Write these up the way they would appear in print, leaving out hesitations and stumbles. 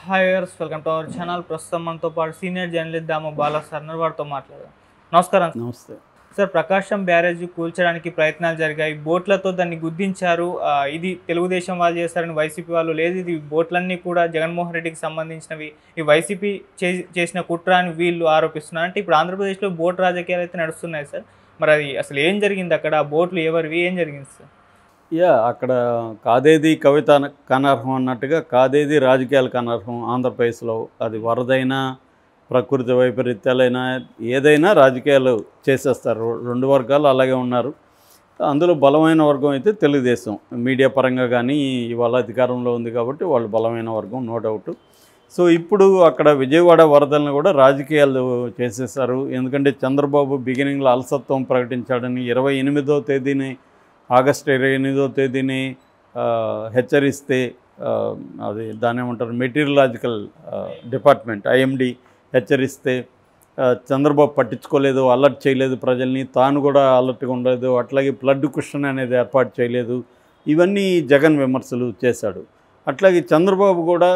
Hi viewers, welcome to our channel. ప్రస్తుతం మనతో పాటు సీనియర్ జర్నలిస్ట్ దాము బాలా సార్ వారితో మాట్లాడదాం. నమస్కారం. నమస్తే సార్, ప్రకాశం బ్యారేజ్ కూల్చడానికి ప్రయత్నాలు జరిగాయి. బోట్లతో దాన్ని గుద్దించారు. ఇది తెలుగుదేశం వాళ్ళు చేస్తారని వైసీపీ వాళ్ళు లేదు. ఇది బోట్లన్నీ కూడా జగన్మోహన్ రెడ్డికి సంబంధించినవి. ఈ వైసీపీ చేసిన కుట్ర అని వీళ్ళు ఆరోపిస్తున్నారు. అంటే ఇప్పుడు ఆంధ్రప్రదేశ్లో బోట్ రాజకీయాలు అయితే నడుస్తున్నాయి సార్. మరి అది అసలు ఏం జరిగింది అక్కడ? ఆ బోట్లు ఎవరివి, ఏం జరిగింది సార్? అక్కడ కాదేది కవిత కనర్హం అన్నట్టుగా కాదేది రాజకీయాలకు అనర్హం. ఆంధ్రప్రదేశ్లో అది వరదైనా ప్రకృతి వైపరీత్యాలైనా ఏదైనా రాజకీయాలు చేసేస్తారు. రెండు వర్గాలు అలాగే ఉన్నారు. అందులో బలమైన వర్గం అయితే తెలుగుదేశం. మీడియా పరంగా కానీ ఇవాళ అధికారంలో ఉంది కాబట్టి వాళ్ళు బలమైన వర్గం, నో డౌట్. సో ఇప్పుడు అక్కడ విజయవాడ వరదలను కూడా రాజకీయాలు చేసేసారు. ఎందుకంటే చంద్రబాబు బిగినింగ్లో అలసత్వం ప్రకటించాడని 28వ తేదీని ఆగస్టు 28వ తేదీని హెచ్చరిస్తే అది దాని ఏమంటారు మెటీరియలాజికల్ డిపార్ట్మెంట్ ఐఎండి హెచ్చరిస్తే చంద్రబాబు పట్టించుకోలేదు, అలర్ట్ చేయలేదు ప్రజల్ని, తాను కూడా అలర్ట్గా ఉండలేదు. అట్లాగే ఫ్లడ్ కుషన్ అనేది ఏర్పాటు చేయలేదు. ఇవన్నీ జగన్ విమర్శలు చేశాడు. అట్లాగే చంద్రబాబు కూడా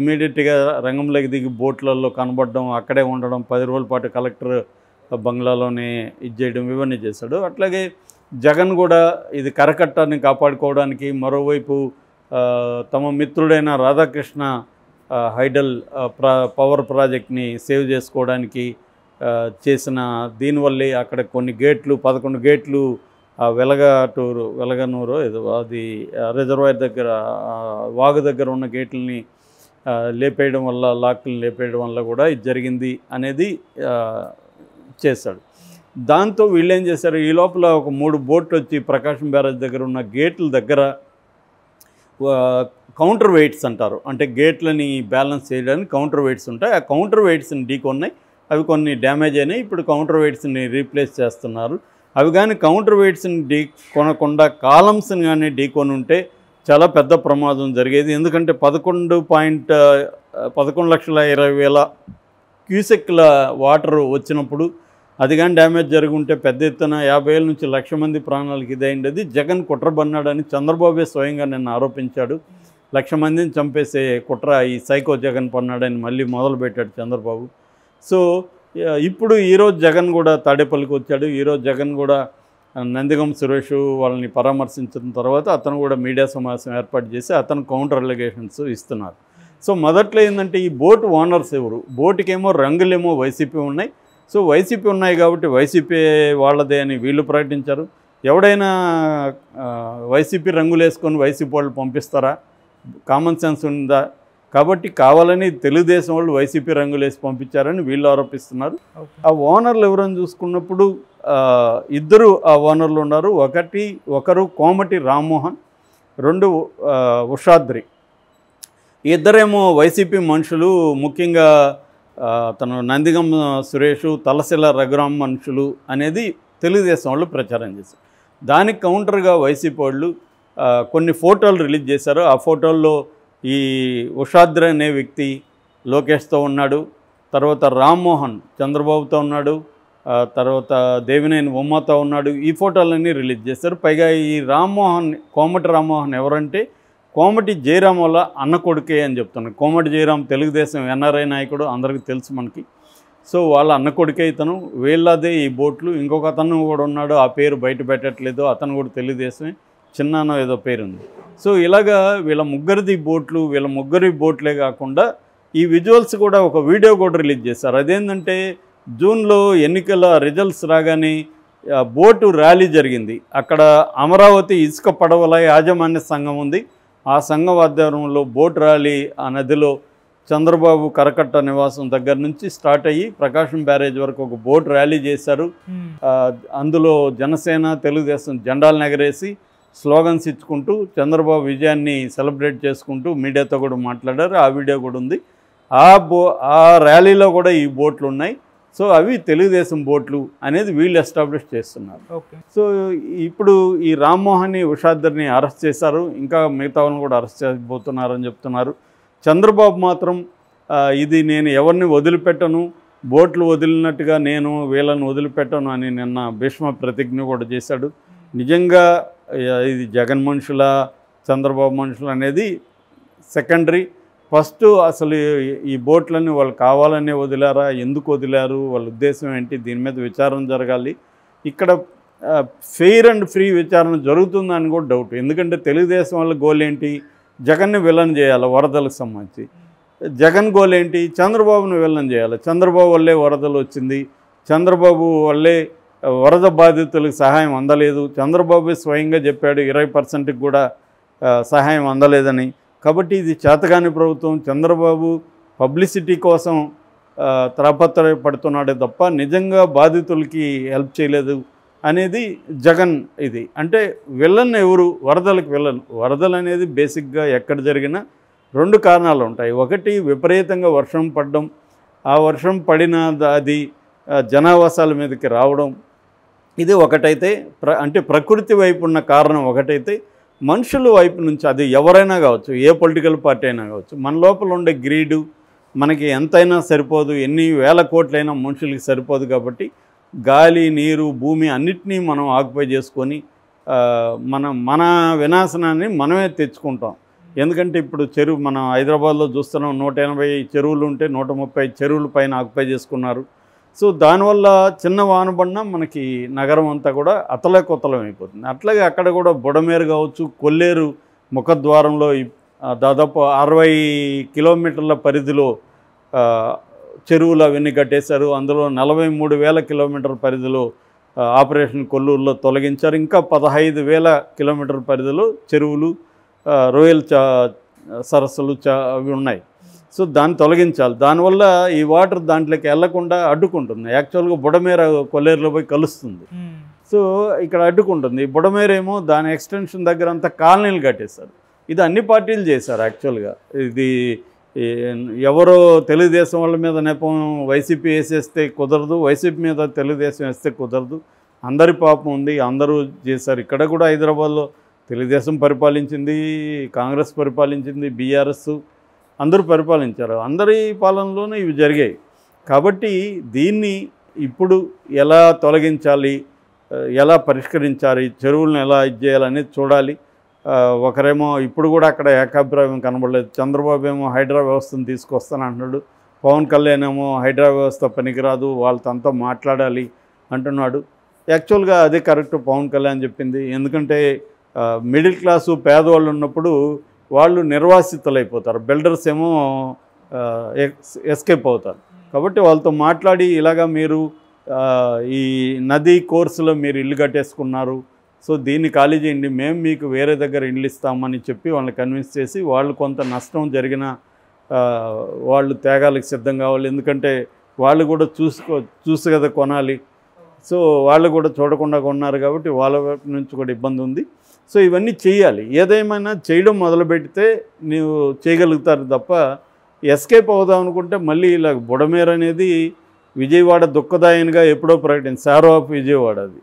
ఇమీడియట్గా రంగంలోకి దిగి బోట్లలో కనబడడం, అక్కడే ఉండడం, 10 రోజుల పాటు కలెక్టర్ బంగ్లాలోనే ఇది చేయడం, ఇవన్నీ చేశాడు. అట్లాగే జగన్ కూడా ఇది కరకట్టాన్ని కాపాడుకోవడానికి మరోవైపు తమ మిత్రుడైన రాధాకృష్ణ హైడల్ పవర్ ప్రాజెక్ట్ని సేవ్ చేసుకోవడానికి చేసిన దీనివల్లే అక్కడ కొన్ని గేట్లు 11 గేట్లు వెలగనూరు ఏదో అది రిజర్వాయర్ దగ్గర వాగు దగ్గర ఉన్న గేట్లని లేపేయడం వల్ల, లాక్లను లేపేయడం వల్ల కూడా ఇది జరిగింది అనేది చేశాడు. దాంతో వీళ్ళు ఏం చేశారు, ఈ లోపల ఒక 3 బోట్లు వచ్చి ప్రకాశం బ్యారేజ్ దగ్గర ఉన్న గేట్ల దగ్గర కౌంటర్ వెయిట్స్ అంటారు. అంటే గేట్లని బ్యాలెన్స్ చేయడానికి కౌంటర్ వెయిట్స్ ఉంటాయి. ఆ కౌంటర్ వెయిట్స్ని ఢీకొన్నాయి. అవి కొన్ని డ్యామేజ్ అయినాయి. ఇప్పుడు కౌంటర్ వెయిట్స్ని రీప్లేస్ చేస్తున్నారు. అవి కానీ కౌంటర్ వెయిట్స్ని కొనకుండా కాలమ్స్ని కానీ ఢీకొని ఉంటే చాలా పెద్ద ప్రమాదం జరిగేది. ఎందుకంటే 11,20,000 క్యూసెక్ల వాటర్ వచ్చినప్పుడు అది కానీ డ్యామేజ్ జరుగుంటే పెద్ద ఎత్తున 50,000 నుంచి 1,00,000 మంది ప్రాణాలకు ఇదైంది. జగన్ కుట్రబన్నాడని చంద్రబాబే స్వయంగా నిన్న ఆరోపించాడు. 1,00,000 మందిని చంపేసే కుట్ర ఈ సైకో జగన్ పన్నాడని మళ్ళీ మొదలుపెట్టాడు చంద్రబాబు. సో ఇప్పుడు ఈరోజు జగన్ కూడా తాడేపల్లికి వచ్చాడు. ఈరోజు జగన్ కూడా నందిగం సురేష్ వాళ్ళని పరామర్శించిన తర్వాత అతను కూడా మీడియా సమావేశం ఏర్పాటు చేసి అతను కౌంటర్ అలిగేషన్స్ ఇస్తున్నారు. సో మొదట్లో ఏంటంటే ఈ బోట్ ఓనర్స్ ఎవరు, బోటుకేమో రంగులేమో వైసీపీ ఉన్నాయి. సో వైసీపీ ఉన్నాయి కాబట్టి వైసీపీ వాళ్ళదే అని వీళ్ళు ప్రకటించారు. ఎవడైనా వైసీపీ రంగులు వేసుకొని వైసీపీ వాళ్ళు పంపిస్తారా? కామన్ సెన్స్ ఉందా? కాబట్టి కావాలని తెలుగుదేశం వాళ్ళు వైసీపీ రంగులు వేసి పంపించారని వీళ్ళు ఆరోపిస్తున్నారు. ఆ ఓనర్లు ఎవరని చూసుకున్నప్పుడు ఇద్దరు ఆ ఓనర్లు ఉన్నారు. ఒకరు కోమటి రామ్మోహన్, 2 ఉషాద్రి. ఇద్దరేమో వైసీపీ మనుషులు. ముఖ్యంగా తను నందిగం సురేష్, తలసిల రఘురామ్ మనుషులు అనేది తెలుగుదేశం వాళ్ళు ప్రచారం చేశారు. దానికి కౌంటర్గా వైసీపీ వాళ్ళు కొన్ని ఫోటోలు రిలీజ్ చేశారు. ఆ ఫోటోల్లో ఈ ఉషాద్రి అనే వ్యక్తి లోకేష్తో ఉన్నాడు, తర్వాత రామ్మోహన్ చంద్రబాబుతో ఉన్నాడు, తర్వాత దేవినేని ఉమ్మతో ఉన్నాడు. ఈ ఫోటోలన్నీ రిలీజ్ చేశారు. పైగా ఈ రామ్మోహన్, కోమటి రామ్మోహన్ ఎవరంటే కోమటి జయరాం వల్ల అన్న కొడుకే అని చెప్తున్నాను. కోమటి జయరాం తెలుగుదేశం ఎన్ఆర్ఐ నాయకుడు, అందరికీ తెలుసు మనకి. సో వాళ్ళ అన్న కొడుకే ఇతను. వీళ్ళదే ఈ బోట్లు. ఇంకొక అతను కూడా ఉన్నాడు, ఆ పేరు బయట పెట్టట్లేదు. అతను కూడా తెలుగుదేశమే, చిన్నానో ఏదో పేరుంది. సో ఇలాగా వీళ్ళ ముగ్గురిది బోట్లు. వీళ్ళ ముగ్గురి బోట్లే కాకుండా ఈ విజువల్స్ కూడా ఒక వీడియో కూడా రిలీజ్ చేశారు. అదేంటంటే జూన్లో ఎన్నికల రిజల్ట్స్ రాగానే బోటు ర్యాలీ జరిగింది. అక్కడ అమరావతి ఇసుక పడవల యాజమాన్య సంఘం ఉంది. ఆ సంఘం ఆధ్వర్యంలో బోట్ ర్యాలీ ఆ నదిలో చంద్రబాబు కరకట్ట నివాసం దగ్గర నుంచి స్టార్ట్ అయ్యి ప్రకాశం బ్యారేజ్ వరకు ఒక బోట్ ర్యాలీ చేశారు. అందులో జనసేన, తెలుగుదేశం జెండాలు ఎగరేసి స్లోగన్స్ ఇచ్చుకుంటూ చంద్రబాబు విజయాన్ని సెలబ్రేట్ చేసుకుంటూ మీడియాతో కూడా మాట్లాడారు. ఆ వీడియో కూడా ఉంది. ఆ ర్యాలీలో కూడా ఈ బోట్లు ఉన్నాయి. సో అవి తెలుగుదేశం బోట్లు అనేది వీళ్ళు ఎస్టాబ్లిష్ చేస్తున్నారు. సో ఇప్పుడు ఈ రామ్మోహన్ని, ఉషాద్రిని అరెస్ట్ చేశారు. ఇంకా మిగతా వాళ్ళని కూడా అరెస్ట్ చేయబోతున్నారని చెప్తున్నారు. చంద్రబాబు మాత్రం ఇది నేను ఎవరిని వదిలిపెట్టను, బోట్లు వదిలినట్టుగా నేను వీళ్ళని వదిలిపెట్టను అని నిన్న భీష్మ ప్రతిజ్ఞ కూడా చేశాడు. నిజంగా ఇది జగన్ మనుషుల, చంద్రబాబు మనుషులు అనేది సెకండరీ. ఫస్ట్ అసలు ఈ బోట్లన్నీ వాళ్ళు కావాలనే వదిలారా, ఎందుకు వదిలారు, వాళ్ళ ఉద్దేశం ఏంటి, దీని మీద విచారణ జరగాలి. ఇక్కడ ఫెయిర్ అండ్ ఫ్రీ విచారణ జరుగుతుందని కూడా డౌట్. ఎందుకంటే తెలుగుదేశం వాళ్ళ గోల్ ఏంటి, జగన్ని విలన్ చేయాలి వరదలకు సంబంధించి. జగన్ గోల్ ఏంటి, చంద్రబాబును విలన్ చేయాలి. చంద్రబాబు వల్లే వరదలు వచ్చింది, చంద్రబాబు వల్లే వరద బాధితులకు సహాయం అందలేదు, చంద్రబాబు స్వయంగా చెప్పాడు 20% కూడా సహాయం అందలేదని. కాబట్టి ఇది చేతగాని ప్రభుత్వం, చంద్రబాబు పబ్లిసిటీ కోసం తాపత్రయపడుతున్నాడే తప్ప నిజంగా బాధితులకి హెల్ప్ చేయలేదు అనేది జగన్. ఇది అంటే విలన్ ఎవరు, వరదలకు విలన్. వరదలు అనేది బేసిక్గా ఎక్కడ జరిగినా 2 కారణాలు ఉంటాయి. ఒకటి విపరీతంగా వర్షం పడడం, ఆ వర్షం పడిన అది జనావాసాల మీదకి రావడం, ఇది ఒకటైతే అంటే ప్రకృతి వైపు ఉన్న కారణం ఒకటైతే, మనుషుల వైపు నుంచి అది ఎవరైనా కావచ్చు, ఏ పొలిటికల్ పార్టీ అయినా కావచ్చు, మన లోపల ఉండే గ్రీడు మనకి ఎంతైనా సరిపోదు, ఎన్ని వేల కోట్లైనా మనుషులకి సరిపోదు. కాబట్టి గాలి, నీరు, భూమి అన్నిటినీ మనం ఆక్యుపై చేసుకొని మన వినాశనాన్ని మనమే తెచ్చుకుంటాం. ఎందుకంటే ఇప్పుడు చెరువు మనం హైదరాబాద్లో చూస్తున్నాం, 180 చెరువులు ఉంటే 130 చెరువుల పైన ఆక్యుపై చేసుకున్నారు. సో దానివల్ల చిన్న వాన పడినా మనకి నగరం అంతా కూడా అతలకొతలం అయిపోతుంది. అట్లాగే అక్కడ కూడా బుడమేరు కావచ్చు, కొల్లేరు ముఖద్వారంలో దాదాపు 60 కిలోమీటర్ల పరిధిలో చెరువులు అవన్నీ కట్టేశారు. అందులో 43,000 కిలోమీటర్ల పరిధిలో ఆపరేషన్ కొల్లూరులో తొలగించారు. ఇంకా 15,000 కిలోమీటర్ల పరిధిలో చెరువులు, రొయ్యల సరస్సులు అవి ఉన్నాయి. సో దాన్ని తొలగించాలి. దానివల్ల ఈ వాటర్ దాంట్లోకి వెళ్లకుండా అడ్డుకుంటుంది. యాక్చువల్గా బుడమేర కొల్లేరులో పోయి కలుస్తుంది. సో ఇక్కడ అడ్డుకుంటుంది. బుడమేరేమో దాని ఎక్స్టెన్షన్ దగ్గర అంతా కాలనీలు కట్టేశారు. ఇది అన్ని పార్టీలు చేశారు యాక్చువల్గా. ఇది ఎవరో తెలుగుదేశం వాళ్ళ మీద నెపం వైసీపీ వేసేస్తే కుదరదు, వైసీపీ మీద తెలుగుదేశం వేస్తే కుదరదు. అందరి పాపం ఉంది, అందరూ చేశారు. ఇక్కడ కూడా హైదరాబాద్లో తెలుగుదేశం పరిపాలించింది, కాంగ్రెస్ పరిపాలించింది, బీఆర్ఎస్ అందరూ పరిపాలించారు. అందరి పాలనలోనే ఇవి జరిగాయి. కాబట్టి దీన్ని ఇప్పుడు ఎలా తొలగించాలి, ఎలా పరిష్కరించాలి, చెరువులను ఎలా చేయాలనేది చూడాలి. ఒకరేమో ఇప్పుడు కూడా అక్కడ ఏకాభిప్రాయం కనబడలేదు. చంద్రబాబు ఏమో హైడ్రా వ్యవస్థను తీసుకొస్తాను అంటున్నాడు, పవన్ కళ్యాణ్ ఏమో హైడ్రా వ్యవస్థ పనికిరాదు, వాళ్ళతో మాట్లాడాలి అంటున్నాడు. యాక్చువల్గా అదే కరెక్ట్ పవన్ కళ్యాణ్ చెప్పింది. ఎందుకంటే మిడిల్ క్లాసు పేదవాళ్ళు ఉన్నప్పుడు వాళ్ళు నిర్వాసితులు అయిపోతారు, బిల్డర్స్ ఏమో ఎస్కేప్ అవుతారు. కాబట్టి వాళ్ళతో మాట్లాడి ఇలాగా మీరు ఈ నదీ కోర్సులో మీరు ఇల్లు కట్టేసుకున్నారు, సో దీన్ని ఖాళీ చేయండి, మేము మీకు వేరే దగ్గర ఇల్లు ఇస్తామని చెప్పి వాళ్ళని కన్విన్స్ చేసి వాళ్ళు కొంత నష్టం జరిగిన వాళ్ళు త్యాగాలకు సిద్ధం కావాలి. ఎందుకంటే వాళ్ళు కూడా చూసి కదా కొనాలి. సో వాళ్ళు కూడా చూడకుండా కొన్నారు కాబట్టి వాళ్ళ వైపు నుంచి కూడా ఇబ్బంది ఉంది. సో ఇవన్నీ చేయాలి. ఏదేమైనా చేయడం మొదలుపెడితే నీవు చేయగలుగుతారు తప్ప ఎస్కేప్ అవుదాం అనుకుంటే మళ్ళీ ఇలా బుడమేర అనేది విజయవాడ దుఃఖదాయనిగా ఎప్పుడో ప్రకటించి సారో ఆఫ్ విజయవాడ అది.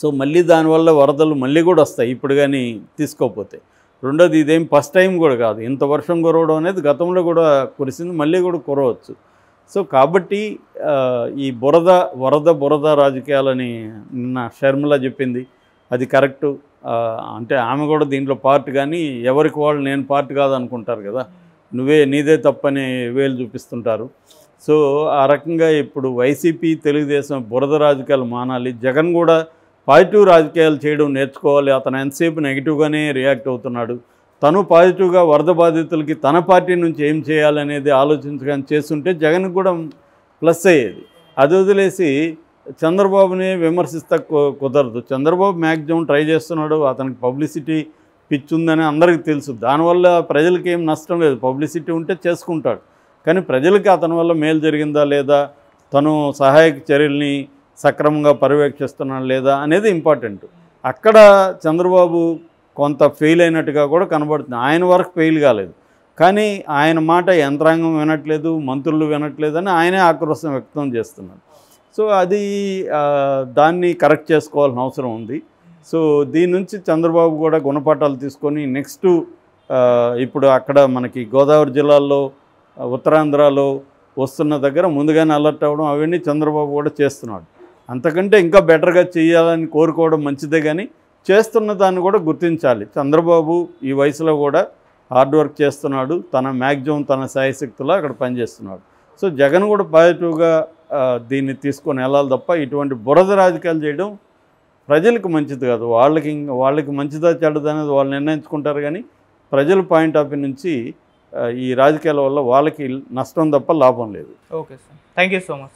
సో మళ్ళీ దానివల్ల వరదలు మళ్ళీ కూడా వస్తాయి ఇప్పుడు కానీ తీసుకోకపోతే. రెండోది ఇదేం ఫస్ట్ టైం కూడా కాదు, ఇంత వర్షం కురవడం అనేది గతంలో కూడా కురిసింది, మళ్ళీ కూడా కురవచ్చు. సో కాబట్టి ఈ బురద రాజకీయాలని నిన్న షర్మిల చెప్పింది, అది కరెక్టు. అంటే ఆమె కూడా దీంట్లో పార్ట్, కానీ ఎవరికి వాళ్ళు నేను పార్ట్ కాదనుకుంటారు కదా, నీదే తప్పని వేలు చూపిస్తుంటారు. సో ఆ రకంగా ఇప్పుడు వైసీపీ తెలుగుదేశం బురద రాజకీయాలు మానాలి. జగన్ కూడా పాజిటివ్ రాజకీయాలు చేయడం నేర్చుకోవాలి. అతను ఎంతసేపు నెగిటివ్గానే రియాక్ట్ అవుతున్నాడు. తను పాజిటివ్గా వరద బాధితులకి తన పార్టీ నుంచి ఏం చేయాలనేది ఆలోచించగానే చేస్తుంటే జగన్కి కూడా ప్లస్ అయ్యేది. అది వదిలేసి చంద్రబాబుని విమర్శిస్తా కుదరదు. చంద్రబాబు మ్యాక్సిమం ట్రై చేస్తున్నాడు, అతనికి పబ్లిసిటీ పిచ్చుందని అందరికీ తెలుసు. దానివల్ల ప్రజలకి ఏం నష్టం లేదు, పబ్లిసిటీ ఉంటే చేసుకుంటాడు. కానీ ప్రజలకి అతని వల్ల మేలు జరిగిందా లేదా, తను సహాయక చర్యల్ని సక్రమంగా పర్యవేక్షిస్తున్నాడు లేదా అనేది ఇంపార్టెంట్. అక్కడ చంద్రబాబు కొంత ఫెయిల్ అయినట్టుగా కూడా కనబడుతుంది. ఆయన వరకు ఫెయిల్ కాలేదు, కానీ ఆయన మాట యంత్రాంగం వినట్లేదు, మంత్రులు వినట్లేదని ఆయనే ఆక్రోశం వ్యక్తం చేస్తున్నాడు. సో అది దాన్ని కరెక్ట్ చేసుకోవాల్సిన అవసరం ఉంది. సో దీని నుంచి చంద్రబాబు కూడా గుణపాఠాలు తీసుకొని నెక్స్ట్ ఇప్పుడు అక్కడ మనకి గోదావరి జిల్లాల్లో ఉత్తరాంధ్రలో వస్తున్న దగ్గర ముందుగానే అలర్ట్ అవ్వడం అవన్నీ చంద్రబాబు కూడా చేస్తున్నాడు. అంతకంటే ఇంకా బెటర్గా చేయాలని కోరుకోవడం మంచిదే, కానీ చేస్తున్న దాన్ని కూడా గుర్తించాలి. చంద్రబాబు ఈ వయసులో కూడా హార్డ్ వర్క్ చేస్తున్నాడు, తన మ్యాక్సిమం తన శాయశక్తిలో అక్కడ పనిచేస్తున్నాడు. సో జగన్ కూడా పాజిటివ్గా దీన్ని తీసుకొని వెళ్ళాలి తప్ప ఇటువంటి బురద రాజకీయాలు చేయడం ప్రజలకు మంచిది కాదు. వాళ్ళకి మంచిదా చెడ్డదా అనేది వాళ్ళు నిర్ణయించుకుంటారు, కానీ ప్రజల పాయింట్ ఆఫ్ వ్యూ నుంచి ఈ రాజకీయాల వల్ల వాళ్ళకి నష్టం తప్ప లాభం లేదు. Okay sir, thank you so much.